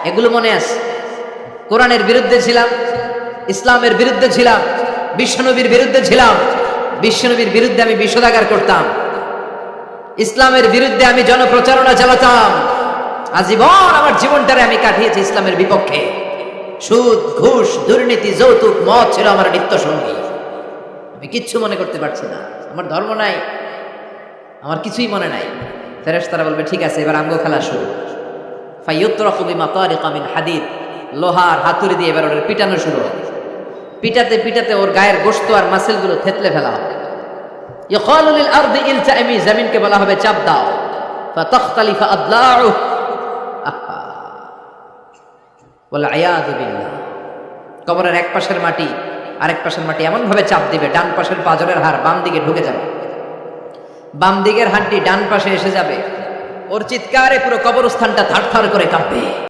এগুলো মনে আছে। কোরআনের বিরুদ্ধে ছিলাম, ইসলামের বিরুদ্ধে ছিলাম, বিশ্বনবীর বিরুদ্ধে ছিলাম। বিশ্বনবীর বিরুদ্ধে আমি বিষোদাগার করতাম, ইসলামের বিরুদ্ধে আমি জনপ্রচারণা চালাতাম। আজীবন আমার জীবনটারে আমি কাটিয়েছি ইসলামের বিপক্ষে। সুদ, ঘুষ, দুর্নীতি, যৌতুক, মদ ছিল আমার নিত্য সঙ্গী। আমি কিচ্ছু মনে করতে পারছি না, আমার ধর্ম নাই, আমার কিছুই মনে নাই। ফেরেশতারা বলবে ঠিক আছে, এবার আঙ্গ খেলা শুরু। ফাইয়ুতরাকু বিমাতারিকা মিন হাদিদ, লোহার হাতুড়ি দিয়ে এবার ওর পিটানো শুরু হবে। পিটাতে পিটাতে ওর গায়ের গোশত আর মাসেলগুলো থেতলে ফেলা হবে। ইয়কালু লিল আরদি ইলতাইমি, জমিনকে বলা হবে চাপ দাও। ফাতাখতালিফু আদলাউ, ওয়াল আয়াযু বিল্লাহ। কবরের এক পাশের মাটি আরেক পাশের মাটি এমন ভাবে চাপ দিবে, ডান পাশের পাঁজরের হাড় বাম দিকে ঢুকে যাবে, বাম দিকের হাড্ডি ডান পাশে এসে যাবে। ওর চিৎকারে পুরো কবরস্থানটা থারথার করে কাঁপবে।